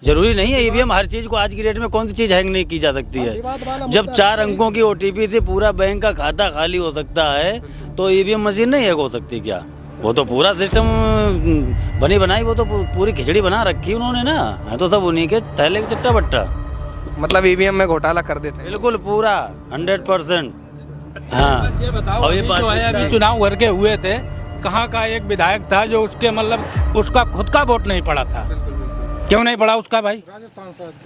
जरूरी नहीं है ईवीएम हर चीज़ को, आज की डेट में कौन सी चीज़ हैंग नहीं की जा सकती है। जब 4 अंकों की ओटीपी से पूरा बैंक का खाता खाली हो सकता है तो ईवीएम मशीन नहीं हैक हो सकती क्या? वो तो पूरा सिस्टम बनी बनाई, वो तो पूरी खिचड़ी बना रखी उन्होंने ना, है तो सब उन्हीं के थैले के चट्टा बट्टा। मतलब ईवीएम में घोटाला कर देते हैं। बिल्कुल पूरा 100%। हाँ, ये बताओ, और ये अभी जो है अभी चुनाव भर के हुए थे, कहाँ का एक विधायक था जो उसके मतलब उसका खुद का वोट नहीं पड़ा था? क्यों नहीं पड़ा उसका भाई?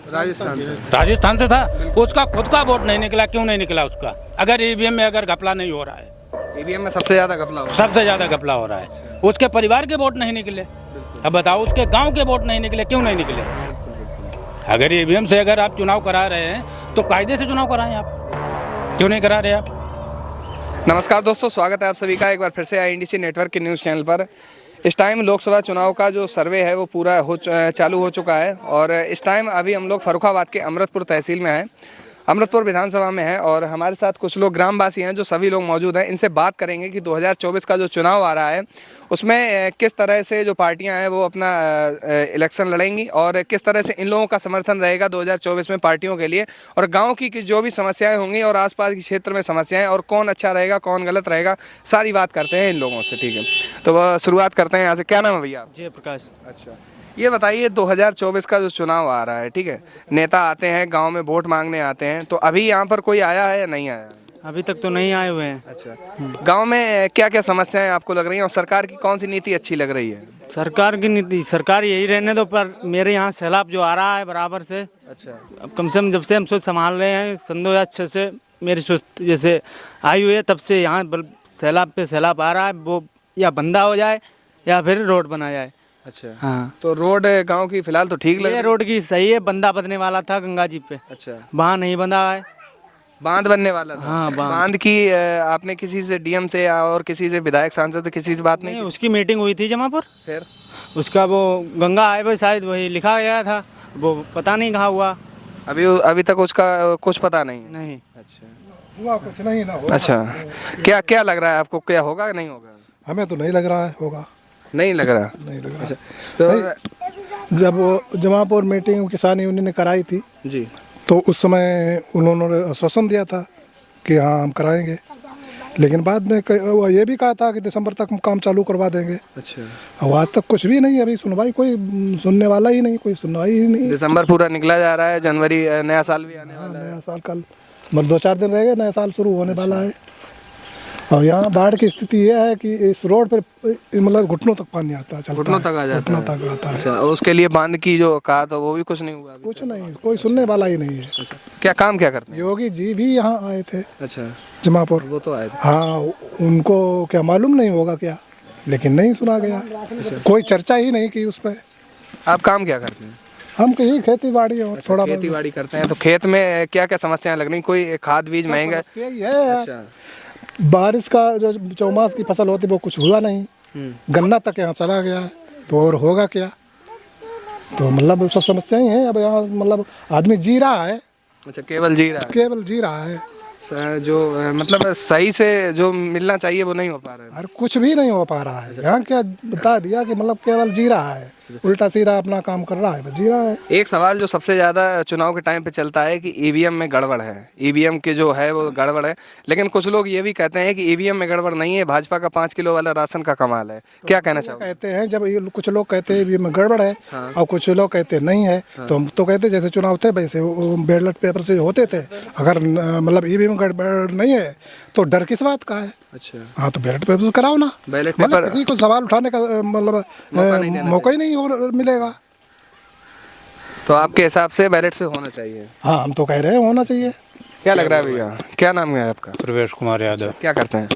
राजस्थान से था, उसका खुद का वोट नहीं निकला। क्यों नहीं निकला उसका? अगर ईवीएम में अगर घपला नहीं हो रहा है, ईवीएम में सबसे ज्यादा घपला हो रहा है। सबसे ज्यादा घपला हो रहा है, उसके परिवार के वोट नहीं निकले। अब बताओ, उसके गांव के वोट नहीं निकले, क्यों नहीं निकले? अगर ईवीएम से अगर आप चुनाव करा रहे हैं तो कायदे से चुनाव कराएं आप, क्यों नहीं करा रहे आप? नमस्कार दोस्तों, स्वागत है आप सभी का एक बार फिर से INDC नेटवर्क के न्यूज़ चैनल पर। इस टाइम लोकसभा चुनाव का जो सर्वे है वो पूरा चालू हो चुका है और इस टाइम अभी हम लोग फर्रुखाबाद के अमृतपुर तहसील में हैं, अमृतपुर विधानसभा में है और हमारे साथ कुछ लोग ग्रामवासी हैं जो सभी लोग मौजूद हैं। इनसे बात करेंगे कि 2024 का जो चुनाव आ रहा है उसमें किस तरह से जो पार्टियां हैं वो अपना इलेक्शन लड़ेंगी और किस तरह से इन लोगों का समर्थन रहेगा 2024 में पार्टियों के लिए, और गांव की जो भी समस्याएं होंगी और आसपास के क्षेत्र में समस्याएं और कौन अच्छा रहेगा कौन गलत रहेगा, सारी बात करते हैं इन लोगों से। ठीक है, तो शुरुआत करते हैं यहाँ से। क्या नाम है भैया? जयप्रकाश। अच्छा, ये बताइए 2024 का जो चुनाव आ रहा है, ठीक है, नेता आते हैं गांव में वोट मांगने आते हैं, तो अभी यहाँ पर कोई आया है या नहीं आया? अभी तक तो नहीं आए हुए हैं। अच्छा, गांव में क्या क्या समस्याएं आपको लग रही हैं और सरकार की कौन सी नीति अच्छी लग रही है? सरकार की नीति, सरकार यही रहने दो, पर मेरे यहाँ सैलाब जो आ रहा है बराबर से, अच्छा, अब कम से कम जब से हम सोच संभाल रहे हैं सन 2006 से मेरी सोच जैसे आई हुई है तब से यहाँ सैलाब पे सैलाब आ रहा है, वो या बंदा हो जाए या फिर रोड बना जाए। अच्छा, हाँ, तो रोड गांव की फिलहाल तो ठीक लग रही ये है? रोड की सही है, बंदा बदने वाला था गंगा जी पे, अच्छा, वहाँ नहीं बंधा है। बांध बनने वाला था? हाँ, बांध की आपने किसी से डीएम से या और किसी से विधायक सांसद से किसी से बात नहीं नहीं, की? उसकी मीटिंग हुई थी जमा पर, फिर उसका वो गंगा आए पे शायद वही लिखा गया था, वो पता नहीं कहाँ हुआ। अभी तक उसका कुछ पता नहीं? नहीं, अच्छा, हुआ कुछ नहीं ना होगा। अच्छा, क्या क्या लग रहा है आपको, क्या होगा कि नहीं होगा? हमें तो नहीं लग रहा है होगा, नहीं लग रहा। नहीं लग रहा। तो जब वो जमापुर मीटिंग किसान यूनियन ने कराई थी जी, तो उस समय उन्होंने आश्वासन दिया था कि हाँ हम कराएंगे, लेकिन बाद में वो ये भी कहा था कि दिसंबर तक हम काम चालू करवा देंगे। अच्छा, अब आज तक कुछ भी नहीं, अभी सुनवाई कोई सुनने वाला ही नहीं, कोई सुनवाई ही नहीं। दिसंबर पूरा निकला जा रहा है, जनवरी नया साल भी आने हाँ, वाला है। नया साल कल मतलब 2-4 दिन रह गए, नया साल शुरू होने वाला है। और यहाँ बाढ़ की स्थिति यह है कि इस रोड पर मतलब घुटनों तक पानी आता है, घुटनों तक आ जाता घुटनों है। तक आता है। अच्छा, और उसके लिए बांध की जो कहा था वो भी कुछ नहीं हुआ अभी? कुछ नहीं, कोई सुनने वाला ही नहीं है। अच्छा, क्या काम क्या करते हैं? योगी जी भी यहाँ आए थे अच्छा, जमापुर, वो तो आए थे। हाँ, उनको क्या मालूम नहीं होगा क्या, लेकिन नहीं सुना गया, कोई चर्चा ही नहीं की उस पर। आप काम क्या करते हैं? हम कहीं खेती बाड़ी और थोड़ा खेती बाड़ी करते हैं, तो खेत में क्या क्या समस्याएं लग रही, कोई खाद बीज महंगा है? समस्या ही है। अच्छा, बारिश का जो चौमास की फसल होती वो कुछ हुआ नहीं, गन्ना तक यहाँ चला गया है, तो और होगा क्या? तो मतलब सब समस्याएं हैं। अब यहाँ मतलब आदमी जी रहा है, अच्छा, केवल जी रहा है। केवल जी रहा है, जो मतलब सही से जो मिलना चाहिए वो नहीं हो पा रहा है। और कुछ भी नहीं हो पा रहा है। यहाँ क्या बता दिया कि मतलब केवल जी रहा है, उल्टा सीधा अपना काम कर रहा है, बस जी रहा है। एक सवाल जो सबसे ज़्यादा चुनाव के टाइम पे चलता है कि ईवीएम में गड़बड़ है, ईवीएम के जो है वो गड़बड़ है, लेकिन कुछ लोग ये भी कहते हैं कि ईवीएम में गड़बड़ नहीं है, भाजपा का 5 किलो वाला राशन का कमाल है। क्या कहना चाहोगे? कहते हैं जब ये कुछ लोग कहते हैं ईवीएम में गड़बड़ है और कुछ लोग कहते नहीं है, तो हम तो कहते जैसे चुनाव थे वैसे वो बैलेट पेपर से होते थे। अगर मतलब ईवीएम में गड़बड़ नहीं है तो डर किस बात का है? अच्छा, हाँ, तो बैलेट पेपर से कराओ ना। बैलेट मतलब पेपर किसी को सवाल उठाने का मतलब मौका ही नहीं मिलेगा। तो आपके हिसाब से बैलेट से होना चाहिए? हाँ, हम तो कह रहे हैं होना चाहिए। क्या लग रहा है भैया, क्या नाम है आपका? प्रवेश कुमार यादव। क्या करते हैं?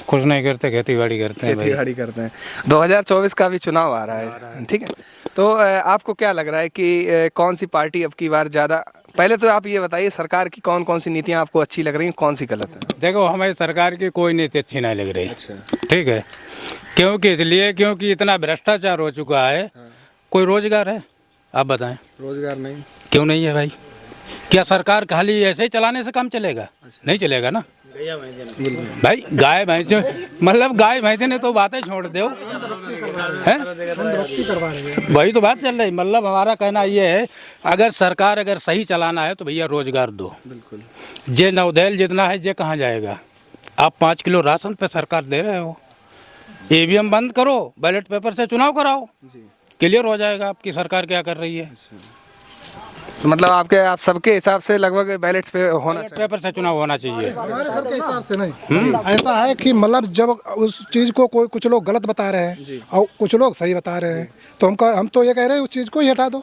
कुछ नहीं करते, खेती बाड़ी करते हैं भाई। खेती बाड़ी करते हैं। 2024 का भी चुनाव आ रहा है, ठीक है, तो आपको क्या लग रहा है कि कौन सी पार्टी अब की बार ज़्यादा, पहले तो आप ये बताइए सरकार की कौन कौन सी नीतियाँ आपको अच्छी लग रही हैं, कौन सी गलत है? देखो, हमें सरकार की कोई नीति अच्छी नहीं लग रही। ठीक है, क्योंकि इसलिए क्योंकि इतना भ्रष्टाचार हो चुका है। कोई रोजगार है? आप बताएं। रोजगार नहीं? क्यों नहीं है भाई? क्या सरकार खाली ऐसे ही चलाने से काम चलेगा? नहीं चलेगा ना। भाई गाय भैंस मतलब गाय भैंस ने तो बातें छोड़ दो हैं, वही तो बात चल रही। मतलब हमारा कहना ये है, अगर सरकार अगर सही चलाना है तो भैया रोजगार दो। बिल्कुल। जे नवदेल जितना है जे कहाँ जाएगा? आप 5 किलो राशन पे सरकार दे रहे हो, ईवीएम बंद करो, बैलेट पेपर से चुनाव कराओ, क्लियर हो जाएगा आपकी सरकार क्या कर रही है। तो मतलब आप सबके हिसाब से लगभग बैलेट्स पे होना चाहिए, पेपर से चुनाव होना चाहिए। हमारे सबके हिसाब से नहीं, ऐसा है कि मतलब जब उस चीज़ को कोई कुछ लोग गलत बता रहे हैं और कुछ लोग सही बता रहे हैं, तो हम तो ये कह रहे हैं उस चीज़ को ही हटा दो,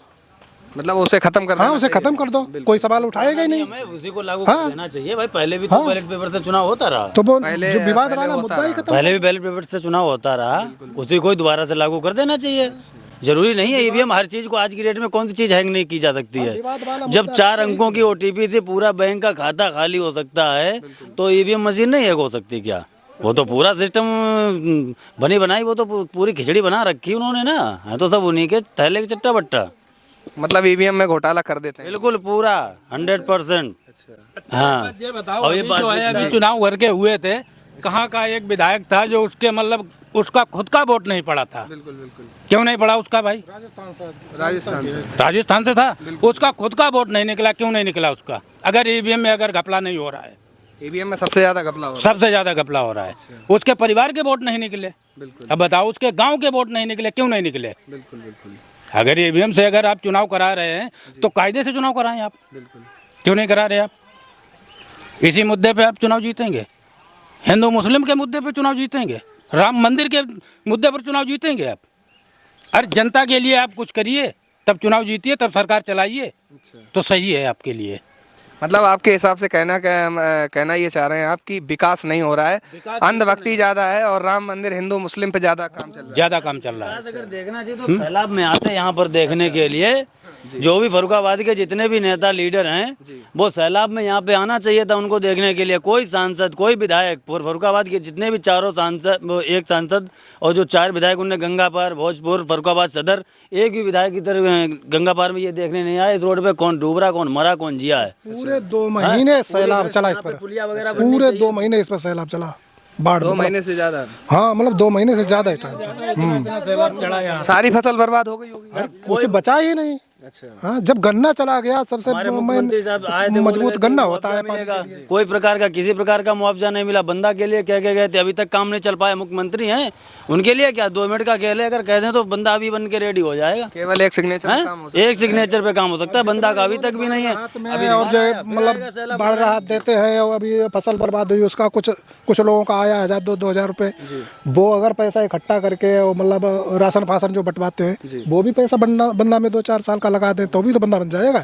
मतलब उसे खत्म कर, हाँ उसे खत्म कर दो, कोई सवाल उठाएगा ही नहीं। हमें उसी को लागू कर देना चाहिए भाई। पहले भी तो बैलेट पेपर से चुनाव होता रहा, तो वो जो विवाद वाला मुद्दा ही खत्म। पहले भी बैलेट पेपर से चुनाव होता रहा, उसी को दोबारा से लागू कर देना चाहिए। जरूरी नहीं है ईवीएम हर चीज को, आज की डेट में कौन सी चीज हैंग नहीं की जा सकती है। जब 4 अंकों की ओटीपी से पूरा बैंक का खाता खाली हो सकता है, तो ईवीएम मशीन नहीं हैक हो सकती क्या? वो तो पूरा सिस्टम बनी बनाई, वो तो पूरी खिचड़ी बना रखी उन्होंने ना, है तो सब उन्हीं के थैले के चट्टा बट्टा। मतलब ईवीएम में घोटाला कर देते हैं बिल्कुल पूरा 100%। हाँ, ये बताओ, अभी जो है अभी चुनाव भर के हुए थे, कहाँ का एक विधायक था जो उसके मतलब उसका खुद का वोट नहीं पड़ा था? बिल्कुल बिल्कुल। क्यों नहीं पड़ा उसका भाई? राजस्थान से था, उसका खुद का वोट नहीं निकला। क्यों नहीं निकला उसका? अगर ईवीएम में अगर घपला नहीं हो रहा है, ईवीएम में सबसे ज्यादा घपला हो रहा है, सबसे ज्यादा घपला हो रहा है, उसके परिवार के वोट नहीं निकले। अब बताओ, उसके गांव के वोट नहीं निकले, क्यों नहीं निकले? बिल्कुल बिल्कुल। अगर ईवीएम से अगर आप चुनाव करा रहे हैं तो कायदे से चुनाव कराएं आप। बिल्कुल। क्यों नहीं करा रहे आप? इसी मुद्दे पे आप चुनाव जीतेंगे, हिंदू मुस्लिम के मुद्दे पे चुनाव जीतेंगे, राम मंदिर के मुद्दे पर चुनाव जीतेंगे आप? अरे जनता के लिए आप कुछ करिए, तब चुनाव जीतिए, तब सरकार चलाइए, तो सही है आपके लिए। मतलब आपके हिसाब से कहना ये चाह रहे हैं आप कि विकास नहीं हो रहा है, अंधभक्ति ज्यादा है और राम मंदिर हिंदू मुस्लिम पे ज्यादा काम चल रहा है। ज्यादा काम चल रहा है। अगर देखना चाहिए तो सैलाब में आते हैं यहाँ पर देखने के लिए। जो भी फर्रुखाबाद के जितने भी नेता लीडर हैं, वो सैलाब में यहाँ पे आना चाहिए था उनको देखने के लिए। कोई सांसद, कोई विधायक, फर्रुखाबाद के जितने भी 4 सांसद, एक सांसद और जो 4 विधायक, उनने गंगा पार, भोजपुर, फर्रुखाबाद सदर, एक भी विधायक इधर गंगा पार में ये देखने नहीं आए इस रोड पे कौन डूब रहा, कौन मरा, कौन जिया है। पूरे 2 महीने सैलाब चला इस पर, पूरे 2 महीने इस पर सैलाब चला, बाढ़ 2 महीने से ज्यादा। हाँ मतलब 2 महीने से ज्यादा टाइम। सारी फसल बर्बाद हो गई होगी, कुछ बचा ही नहीं। अच्छा। हाँ, जब गन्ना चला गया, सबसे मजबूत गन्ना होता है। कोई प्रकार का, किसी प्रकार का मुआवजा नहीं मिला। बंदा के लिए कह के गए थे, अभी तक काम नहीं चल पाया। मुख्यमंत्री हैं, उनके लिए क्या 2 मिनट का खेल है? अगर कह दें तो बंदा अभी बन के रेडी हो जाएगा। केवल एक सिग्नेचर पे काम हो सकता है। एक सिग्नेचर पे काम हो सकता है, बंदा का अभी तक भी नहीं है। अभी और जो मतलब बाढ़ राहत देते हैं, और अभी फसल बर्बाद हुई उसका कुछ लोगों का आया 1000-2000 रुपये, वो अगर पैसा इकट्ठा करके मतलब राशन फासन जो बंटवाते हैं, वो भी पैसा बंदा में 2-4 साल का लगा दें तो भी तो बंदा बन जाएगा।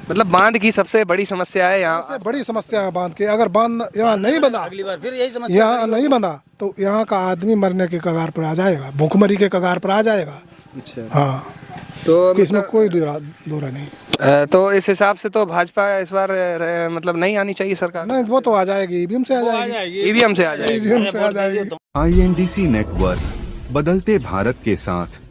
मतलब बांध की सबसे बड़ी समस्या है यहाँ, सबसे बड़ी समस्या है बांध की। अगर बांध यहाँ नहीं बंधा, अगली बार फिर यही समस्या, यहाँ नहीं बंधा तो यहाँ का आदमी मरने के कगार पर आ जाएगा, भूखमरी के कगार पर आ जाएगा। अच्छा। हाँ, तो इसमें कोई दोरा नहीं। तो इस हिसाब से तो भाजपा इस बार मतलब नहीं आनी चाहिए सरकार। नहीं, वो तो आ जाएगी, ईवीएम से आ जाएगी, ईवीएम से आ जाएगी। ईवीएम से आ जाएगी। INDC नेटवर्क, बदलते भारत के साथ।